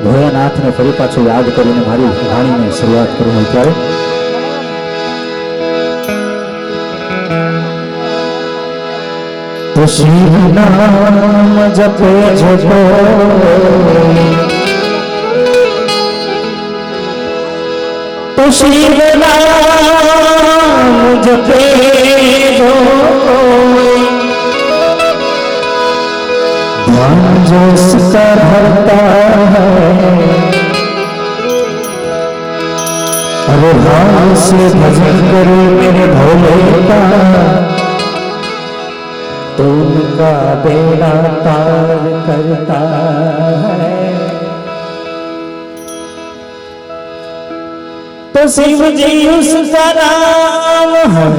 ભોળાનાથને ફરી પાછો યાદ કરીને મારી વાણીને શરૂઆત કરું અત્યારે. તો શિવ નામ જપે જપો તો શિવ નામ જપે જો ध्यान जो उसका भरता है अरे भाव से भजन करो मेरे भोले का तो उनका बेड़ा पार करता है. तो शिव जी उसका नाम है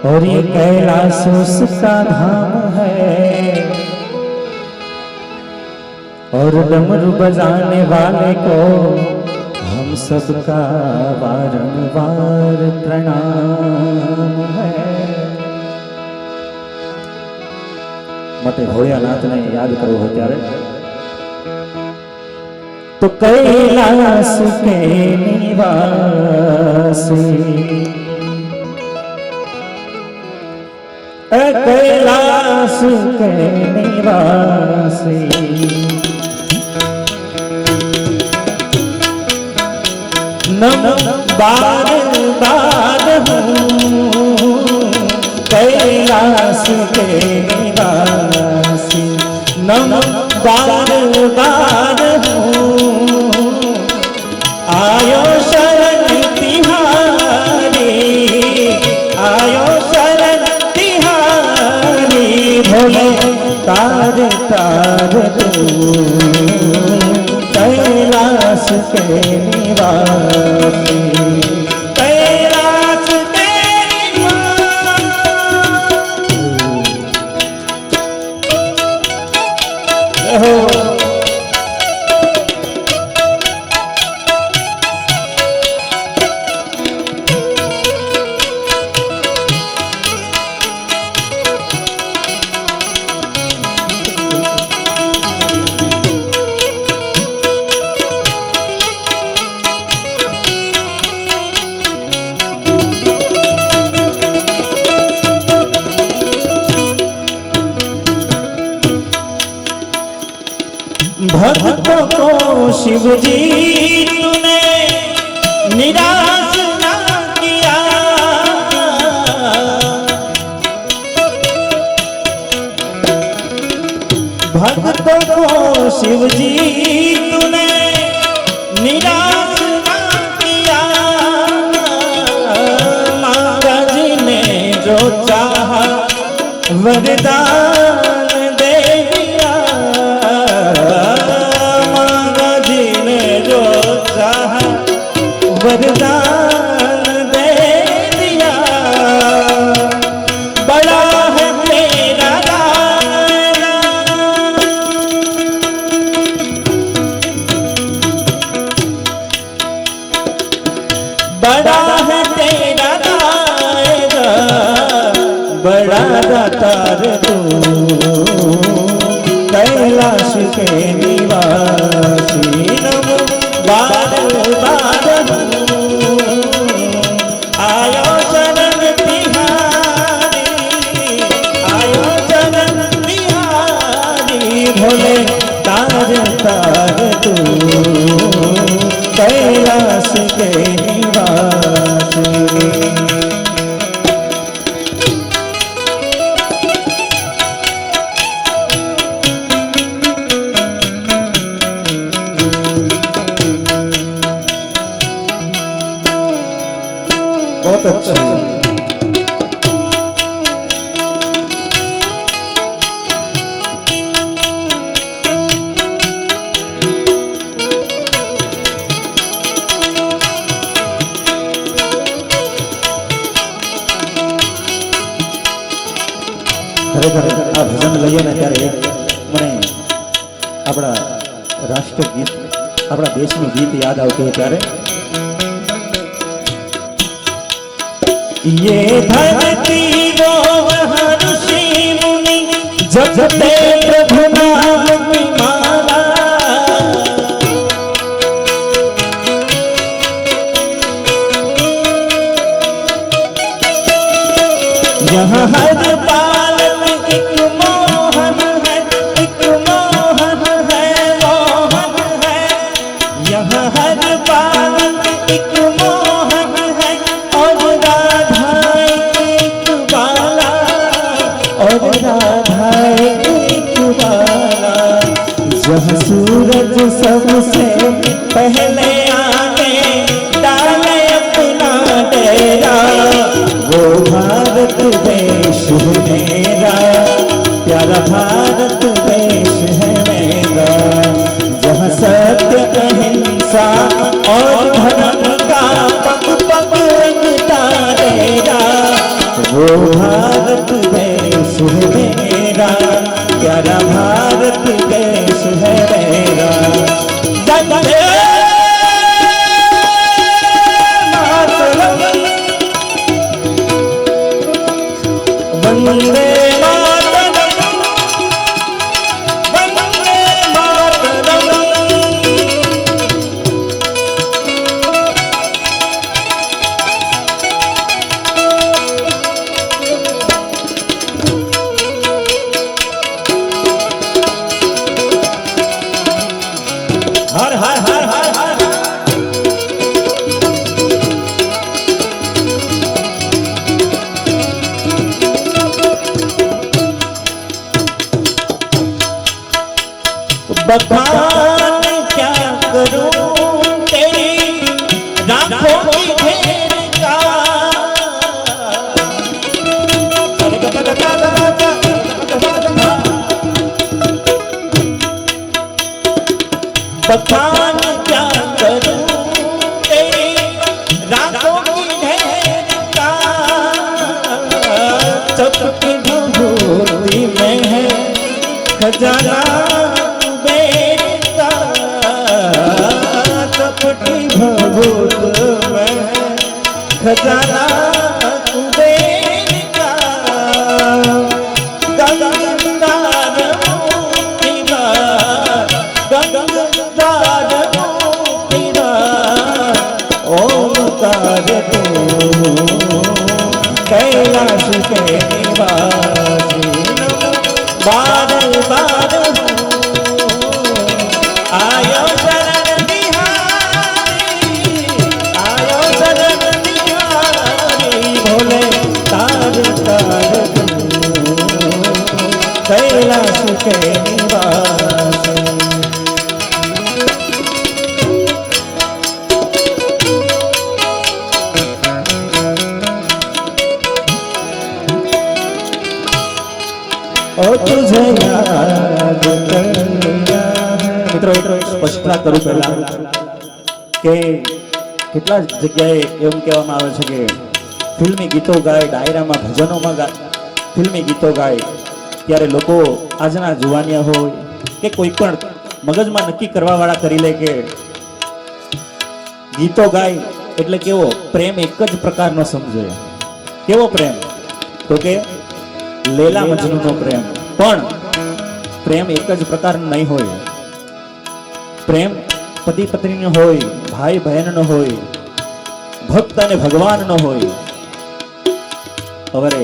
और ये कैलाश उसका धाम है और डमरू बजाने वाले को हम सबका बारंबार प्रणाम है. માટે ભોળિયાનાથને યાદ કરવું હોય ત્યારે તો કૈલાસ કે નિવાસી कैलाश के निवासी नम बार बार हूँ कैलाश के निवासी नम बार बार हूँ आयो शरण तिहारी आयो भोले तार तार तू कैलाश के निवासी कैलाश के निवासी. भक्तों को शिव जी तूने निराश ना किया भक्तों को शिव जी तूने निराश ना किया माता जी ने जो चाहा वरदान दे दिया वरदान दे दिया बड़ा है तेरा दायरा बड़ा है तेरा दायरा बड़ा दातार तू कैलाश के निवासी नमो बार बार आयो चरण तिहारी आयो चरण तिहारी भोले तार तार तू कैलाश के निवासी. बहुत अच्छा ખરેખર આ ભજન લઈએ ને ત્યારે મને આપણા રાષ્ટ્રગીત આપણા દેશનું ગીત યાદ આવતું હોય ત્યારે ये धरती वो ऋषि मुनि जपते प्रभु नाम की माला यहाँ हर पाल में एक मोहन है, एक मोहन है, मोहन है। यहाँ हर पाल में एक मोहन है और राधा एक बाला, और राधा एक बाला। जहाँ सूरज सबसे पहले आने डाले अपना डेरा, वो भारत देश है मेरा, प्यारा भारत देश है मेरा। जहाँ सत्य अहिंसा और धर्म का पग पग लगता डेरा, वो भारत देश है मेरा, प्यारा भारत देश है मेरा। वंदे मातरम, वंदे मातरम, वंदे मातरम। हर हर हर हर हर बखान क्या करूं तेरी राखों की घेर का। बखान क्या करूं तेरी राखों की घेर का। चपकी भभूति में है खजाना कुबेर का, चपटी भभूत में है खजाना कुबेर का। गंगार मोतीबार, गंगार मोतीबार, ओमकार तू कैलाश के निवासी। बादल बादल आयो शरण बिहारी, आयो शरण बिहारी। भोले तार तार कैलाश के निवासी। ओ तुझे याद कर लिया है। મિત્રો સ્પષ્ટતા કરું પહેલા કે કેટલા જગ્યાએ એવું કહેવામાં આવે છે કે ફિલ્મી ગીતો ગાય, ડાયરામાં ભજનોમાં ફિલ્મી ગીતો ગાય ત્યારે લોકો આજના જુવાનિયા હોય કે કોઈ પણ મગજમાં નક્કી કરવાવાળા કરી લે કે ગીતો ગાય એટલે કેવો પ્રેમ એક જ પ્રકારનો સમજે. કેવો પ્રેમ? તો કે લેલા મજનૂનો પ્રેમ. પણ પ્રેમ એક જ પ્રકારનો નહીં હોય. પ્રેમ પતિ પત્નીનો હોય, ભાઈ બહેનનો હોય, ભક્ત અને ભગવાનનો હોય. હવે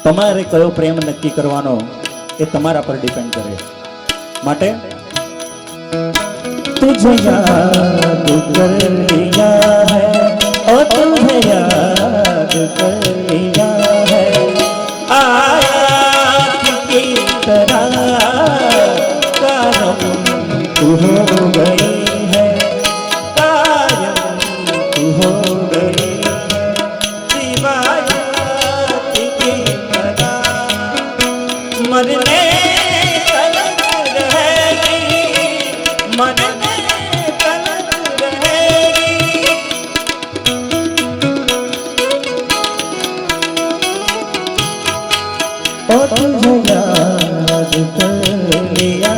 તમારે કયો પ્રેમ નક્કી કરવાનો એ તમારા પર ડિપેન્ડ કરે. માટે तुझे याद कर लिया है, ओ तुझे याद कर लिया है, आया की तरह कायम तू हो गई है, कायम तू हो गई है, रिवायत की तरह मरने तलक रहेगी, मरने तुझे याद कर लिया।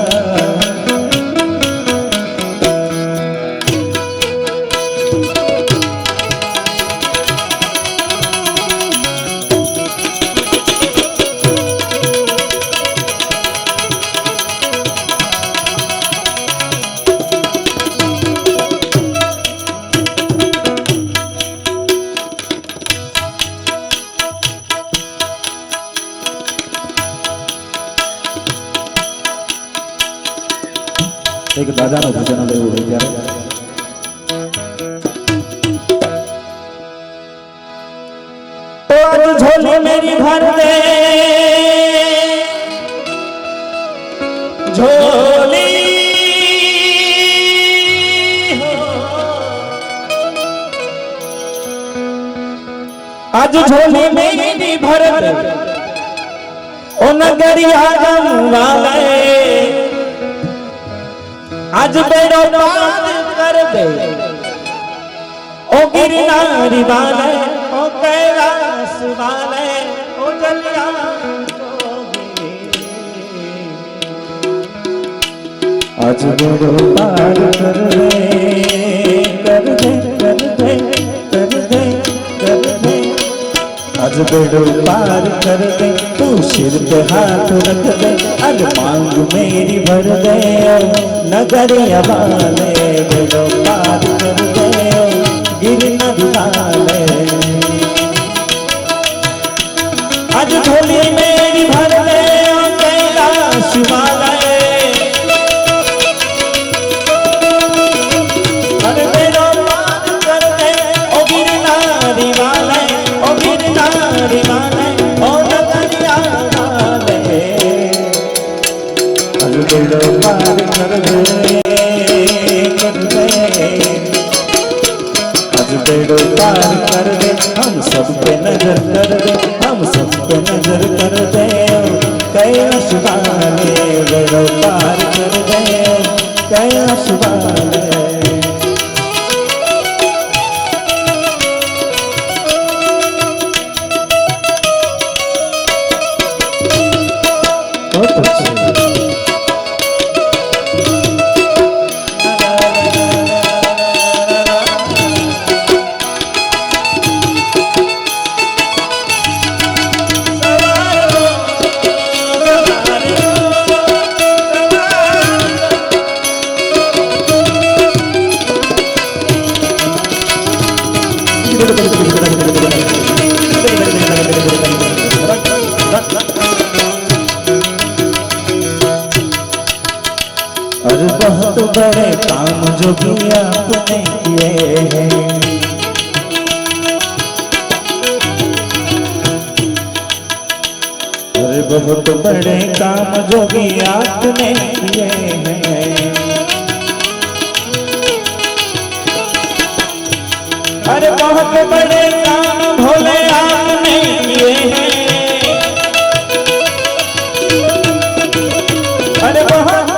એક દાદાનું ભજન લેવું હોય ત્યારે तो आज झोली मेरी भर दे झोली हो आज झोली मेरी भर दे ओ नगरिया वाले आज बेड़ो पार कर दे ओ गिरनारी वाले ओ कैलाश वाले ओ जलिया आज बेड़ो पार कर दे कर दे कर दे कर दे कर दे आज बेड़ो पार कर दे तू सिर पे हाथ रख दे आज मांग मेरी भर दे नगरिया वाले बेड़ो पार कर दे गिरनारी वाले आज झोली मेरी भर दे कैलाश वाले अरे बेड़ो पार कर दे ओ गिरनारी वाले ओ गिरनारी वाले ओ नगरिया वाले आज बेड़ो पार कर दे आज बेड़ो पार कर दे हम सब पे नजर कर दे हम सब पे नजर कर दे कैलाश वाले बेड़ो पार कर दे कैलाश वाले अरे बहुत बड़े काम जो भी आपने किए हैं अरे बहुत बड़े काम जो भी आपने किए हैं अरे बहुत बड़े काम भोले आपने किए हैं अरे बहुत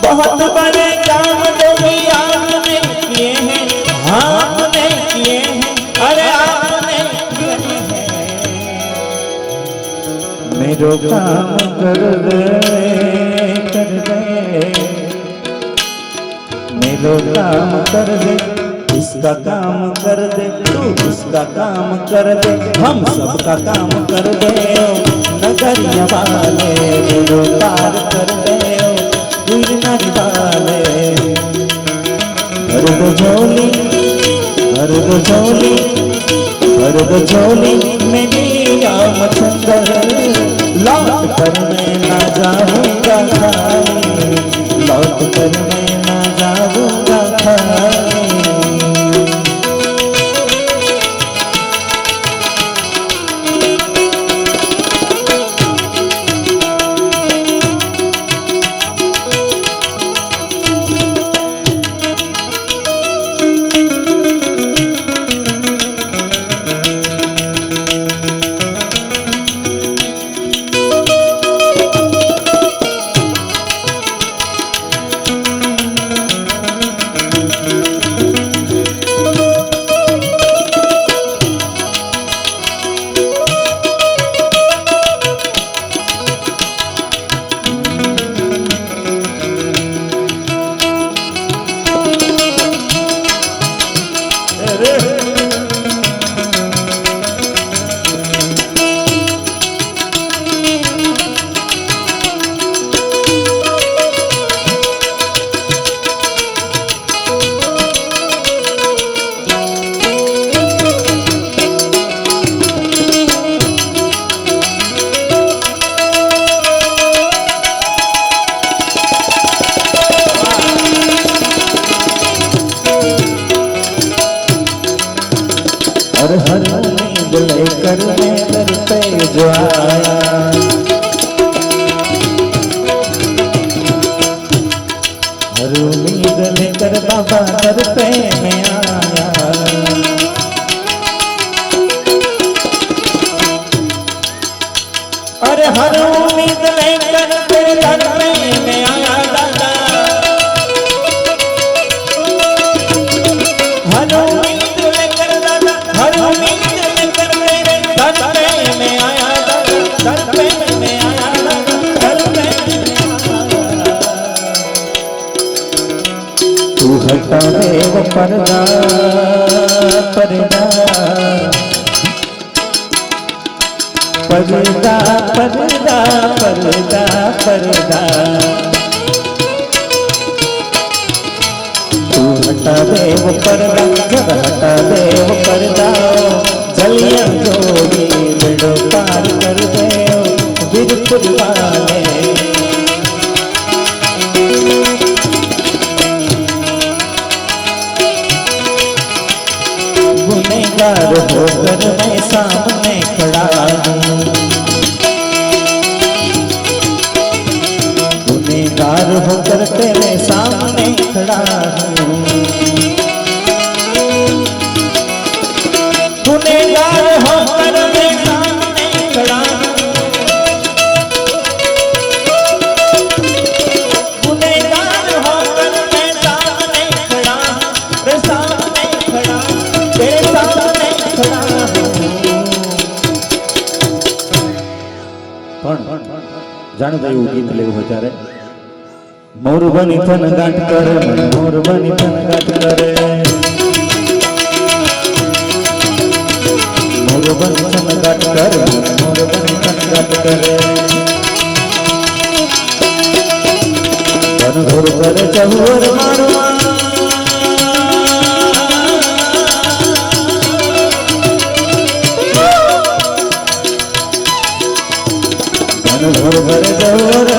बहुत बड़े काम जो भी आपने किए हैं आपने किए हैं अरे आपने किए हैं मेरो काम कर दे मेरो काम कर दे इसका काम कर दे तू उसका काम कर दे हम सबका काम कर दे नगरिया वाले मेरो पार कर दे गिरनारी वाले भर दो झोली भर दो झोली भर दो झोली मेरी आम चंदर लौट कर मैं ना जाऊंगा खाली लौट कर मैं ना जाऊंगा खाली हर हर उम्मीद लेकर मैं दर पे जो आया, हर उम्मीद लेकर बाबा दर पे मैं आया। अरे हर उम्मीद लेकर तेरे दर पे मैं आया दादा, हर उम्मीद लेकर दादा, हर उम्मीद लेकर तेरे दर पे मैं आया दादा, दर पे मैं आया दादा, दर पे मैं आया। तू हटा दे वो पर्दा पर्दा पर्दा पर्दा पर्दा पर्दा, तू हटा दे वो पर्दा, जब हटा दे वो पर्दा, जलियां जोड़ी बेड़ो पार कर दे वीरपुर वाले। गुनहगार होकर मैं सामने खड़ा हूँ, गुनहगार होकर तेरे सामने खड़ा हूँ, गुनहगार होकर मैं सामने खड़ा हूँ, गुनहगार होकर मैं सामने खड़ा हूँ, रे सामने खड़ा हूँ, तेरे सामने खड़ा हूँ। जान दे गीत लेવું હોય ત્યારે મોર બની થન ગાંઠ કરે, મોર બની થન ગાંઠ કરે, મોર બની થન ગાંઠ કરે, મોર બની થન ગાંઠ કરે, ધન ઘોર કરે ચહુર મારવા, ધન ઘોર કરે ચહુર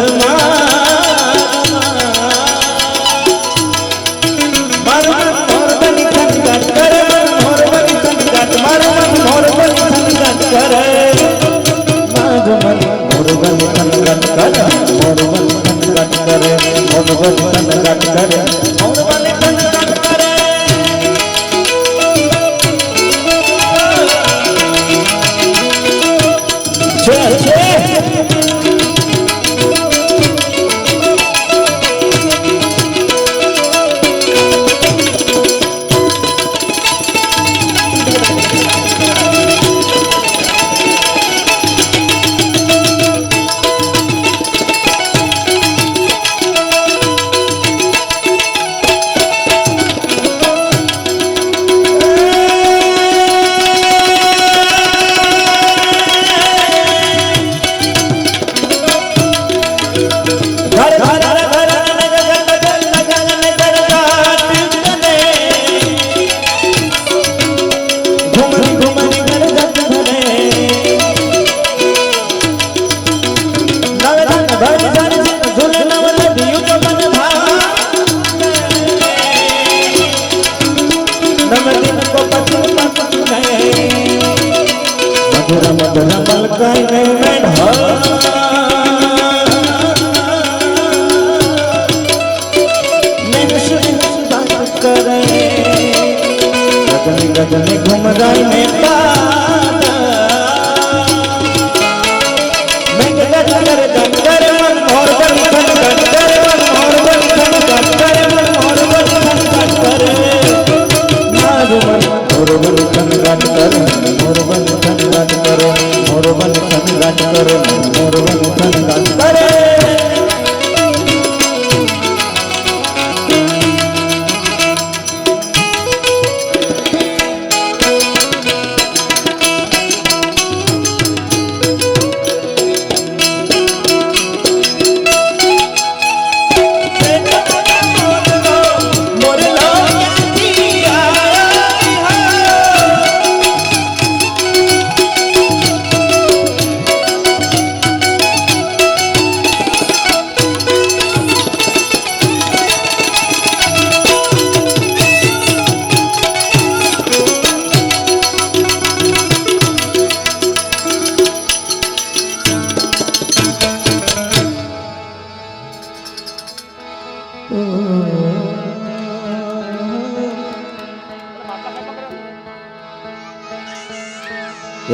गगन घूम गई में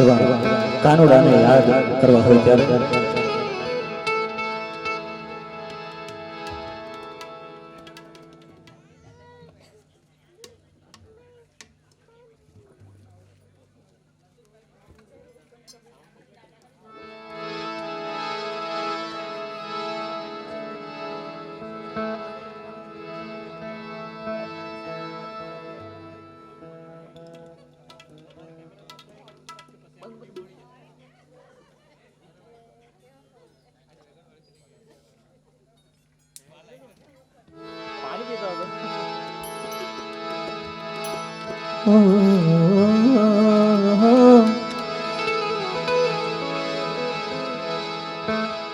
એવા કાનુડાને યાદ કરવા હોય ત્યારે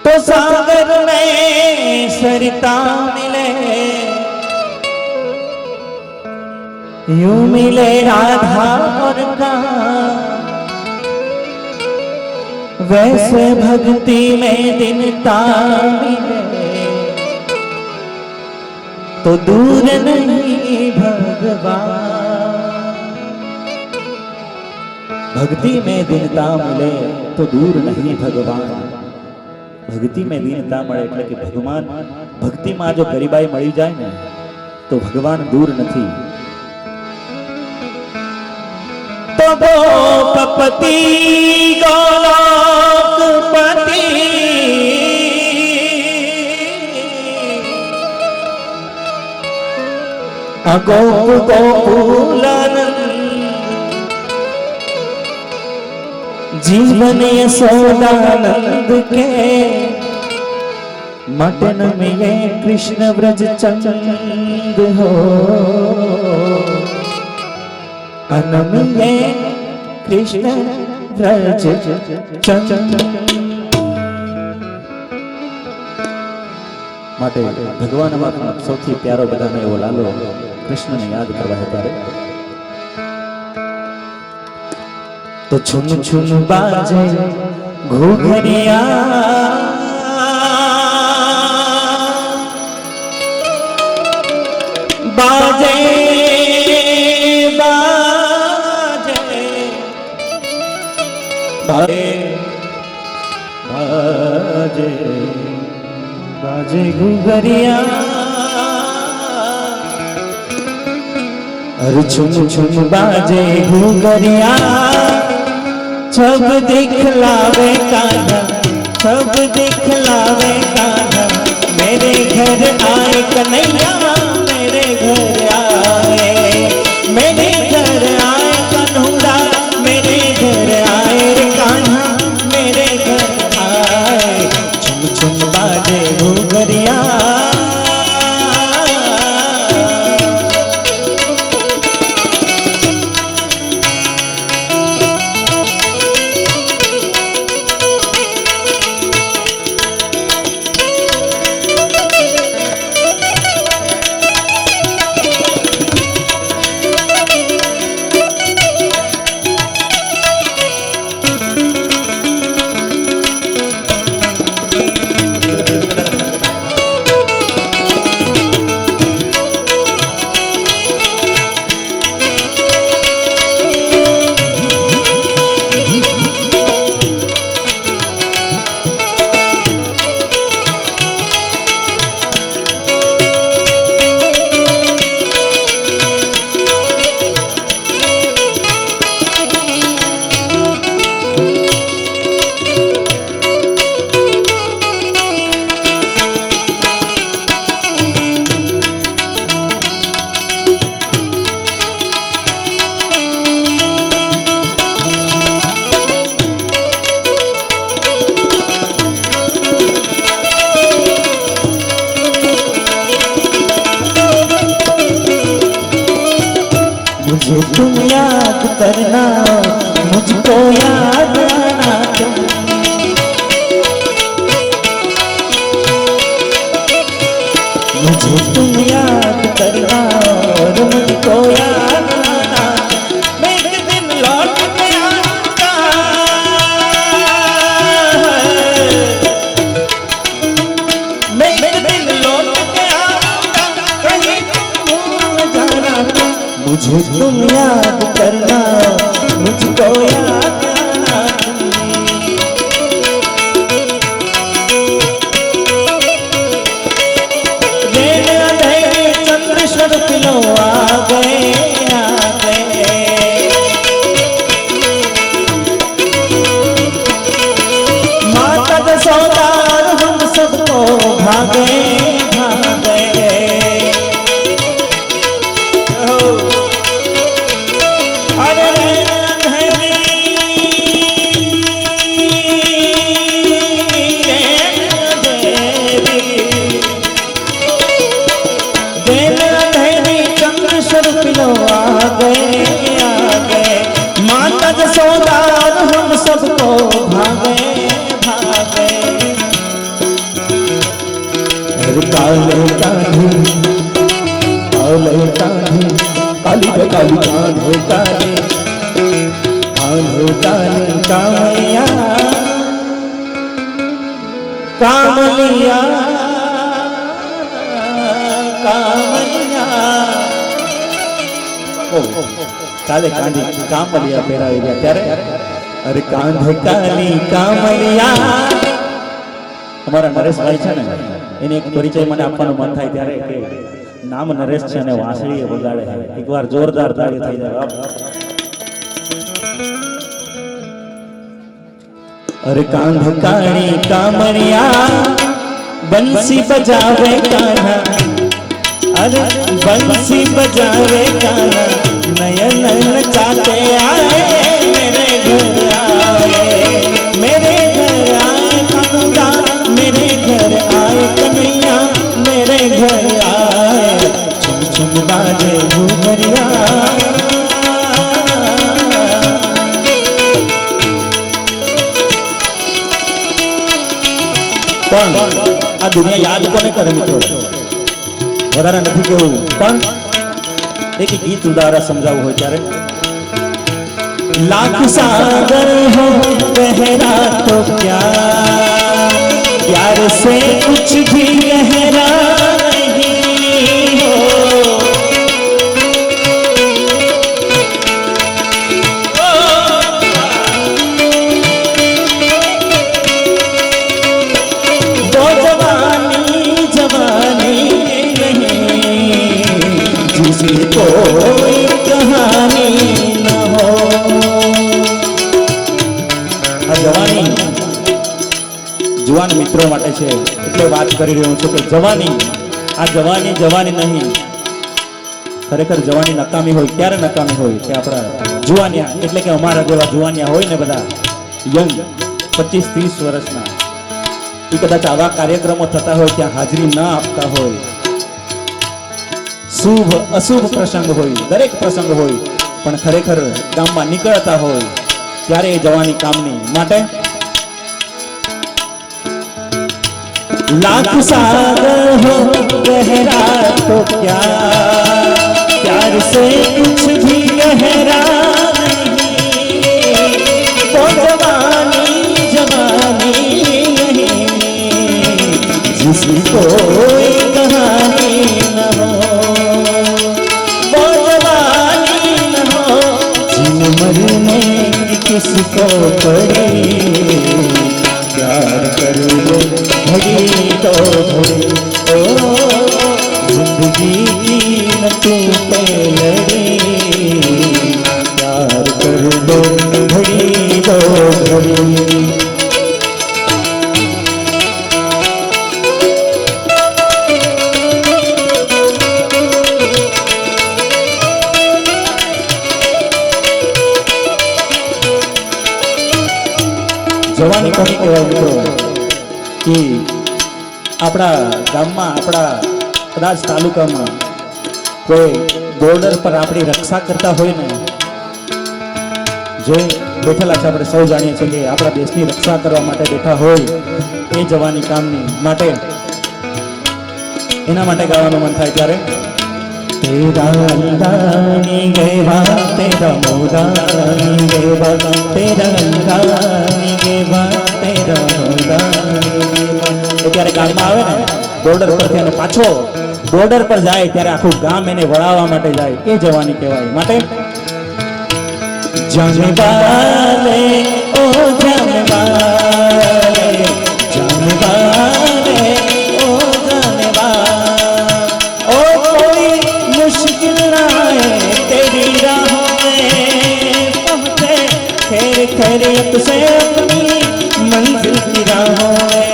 तो सागर में सरिता मिले यूं मिले राधा और कान्हा, वैसे भक्ति में दीनता मिले तो दूर नहीं भगवान। भक्ति में दीनता मिले तो दूर नहीं भगवान। भक्ति में दीनता મળે એટલે કે ભગવાન ભક્તિમાં જો ગરીબાઈ મળી જાય ને તો ભગવાન દૂર નથી। તો ગોપપતિ ગોલોકપતિ અગોપ ગોકુલાનંદ जीवन यशोदानंद के मटन मिले कृष्ण व्रज चंद हो, अन मिले कृष्ण व्रज चंद। માટે ભગવાનમાં સૌથી પ્યારો બધાને એવો લાલો કૃષ્ણને યાદ કરવા હતા। तो छुन छुन बाजे घुघरिया बाजे बाजे बाजे बाजे बाजे घुघरिया अरे छुन छुन बाजे घुघरिया छब दिखलावे कान्हा, छब दिखलावे कान्हा, मेरे घर आए कन्हैया, मेरे घर आए, मेरे घर आए कन्हैया, मेरे घर आए रे कान्हा, मेरे घर आए। छुम छुम बाजे घुघरिया मुझे तुम याद करना, मुझको याद आना तुम। मुझे तुम याद करना और मुझको याद आना, मैं एक दिन लौट के आऊंगा। मैं एक दिन लौट के आऊंगा, कहीं तुम भूल जाना। मुझे तुम याद करना, मुझको याद आना, आगे माता जसोदार हम सबको भागे भागे। काले कान्हे काले कान्हे काली रे काली कान्हे काले कान्हे काले कामैया कामलिया कामलिया काले कांधी कामलिया પહેરાવી ગયા ત્યારે અરે કાંધે કાલી કામલિયા। અમારા નરેશભાઈ છે ને એને એક પરિચય મને આપવાનો મન થાય ત્યારે કે નામ નરેશ છે અને વાંસળી વગાડે છે। એકવાર જોરદાર તાળી થઈ જાય। अरे कांध काली कामरिया बंसी बजावे कान्हा अरे बंसी बजावे कान्हा नयन नचाते आए मेरे घर आए मेरे घर आए कान्हा मेरे घर आए कन्हैया मेरे घर आए छुम छुम बाजे घूमरिया। आ दुनिया याद कोने करे मित्रों વધારે નથી કેવું પણ એક ગીત ઉદાહરણ સમજાવવું હોય ત્યારે लाख सागर हो गहरा तो क्या प्यार से कुछ भी गहरा नहीं हो वो जवानी जवानी नहीं जिसकी कोई कहानी न हो। आ जवानी जुवान मित्रों માટે છે એટલે વાત કરી રહ્યો છું કે જવાની આ જવાની જવાની નહીં ખરેખર જવાની નકામી હોય ત્યારે નકામી હોય કે આપણા જુવાનિયા એટલે કે અમારા જેવા જુવાનિયા હોય ને બધા યંગ 25-30 વર્ષના એ કદાચ આવા કાર્યક્રમો થતા હોય ત્યાં હાજરી ન આપતા હોય શુભ અશુભ પ્રસંગ હોય દરેક પ્રસંગ હોય પણ ખરેખર ગામમાં નીકળતા હોય ત્યારે એ જવાની કામની માટે लाख सागर हो गहरा तो क्या प्यार से कुछ भी गहरा नहीं वो जवानी जवानी नहीं जिसकी कोई कहानी न हो वो जवानी न हो जिन मरने की किसको पड़े प्यार कर लो घड़ी तो घड़ी ओ जिंदगी की न तू पे लड़ी प्यार कर लो घड़ी तो घड़ी। જવાની કોની કહેવાય મિત્રો કે આપણા ગામમાં આપણા કદાચ તાલુકામાં કોઈ બોર્ડર પર આપણી રક્ષા કરતા હોય ને જે બેઠેલા છે આપણે સૌ જાણીએ છીએ કે આપણા દેશની રક્ષા કરવા માટે બેઠા હોય એ જવાની કામની માટે એના માટે ગાવાનું મન થાય ત્યારે तेरा अंदानी गेवा तेरा मोदानी गेवा तेरा अंदानी गेवा तेरा मोदानी ત્યારે ગામમાં આવે ને બોર્ડર પરથી અને પાછો બોર્ડર પર જાય ત્યારે આખું ગામ એને વળાવવા માટે જાય એ જવાની કહેવાય માટે જાને વાલે ઓ જાને વાલે જાને વાલે ઓ જાને વાલે ओ कोई मुश्किल ना है तेरी राहों में पहुंचे खैर खैरियत से अपनी मंजिल की राहों में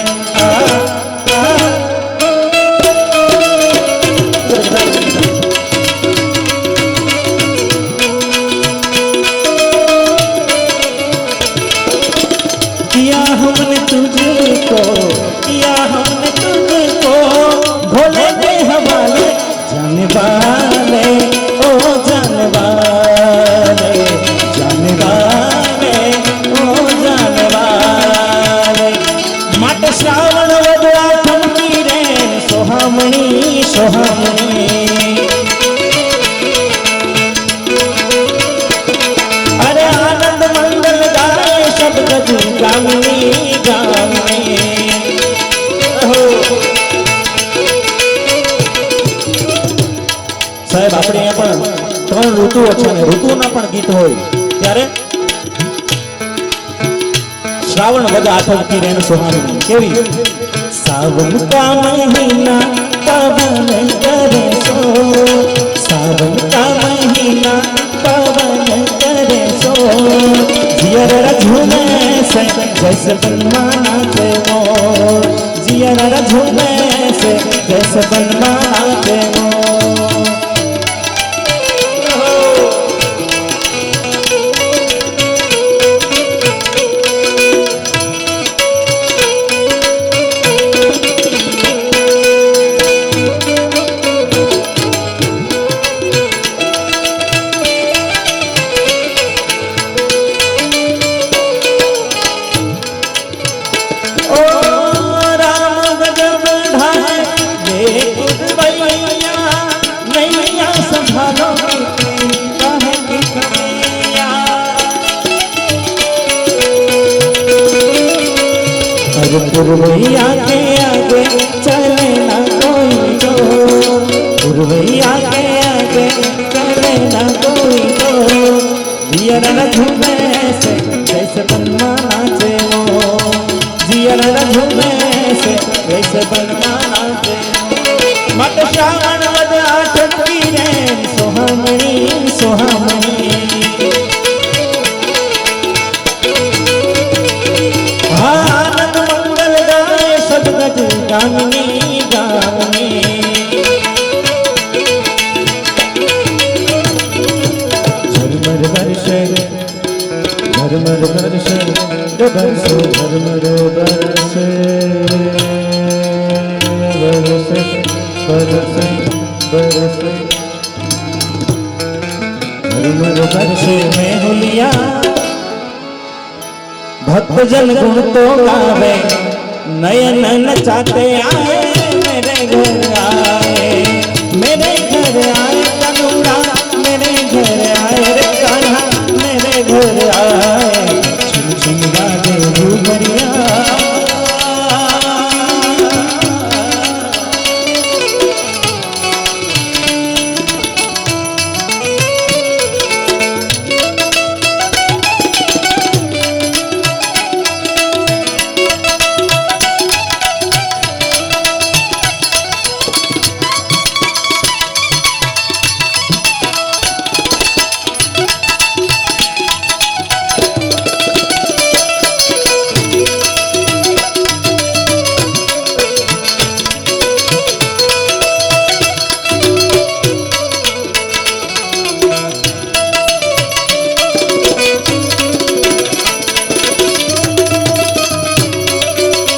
किया हमने तुझको किया हमने तुझको भोले के हवाले जाने वाले ओ जाने वाले ગામની ગામની ઓહો. સાહેબ આપણે અહીંયા પણ 3 ઋતુઓ છે ને ઋતુના પણ ગીત હોય ત્યારે श्रावण वद आठवती रेन सुहानी केवी सावन का महीना पवन करे सो सावन का महीना पवन करे सो जियर झूमे से जैसे बनवाना के मोर जियर झूमे से जैसे बनवाना के मोर पुरवैया के आगे चले ना कोई तो पुरवैया के आगे चले ना कोई तो जियर न झूमे से जैसे बनवाना से वो जियर न झूमे से जैसे बनवाना से मत श्रावण वद आठवती रेन सुहामणी सुहामणी गामनी गामनी झरमर बरसे झरमर बरसे बरसे झरमर बरसे बरसे बरसे बरसे झरमर बरसे में हुलिया भक्त जन गुण तो गावे नयन नचाते आए मेरे घर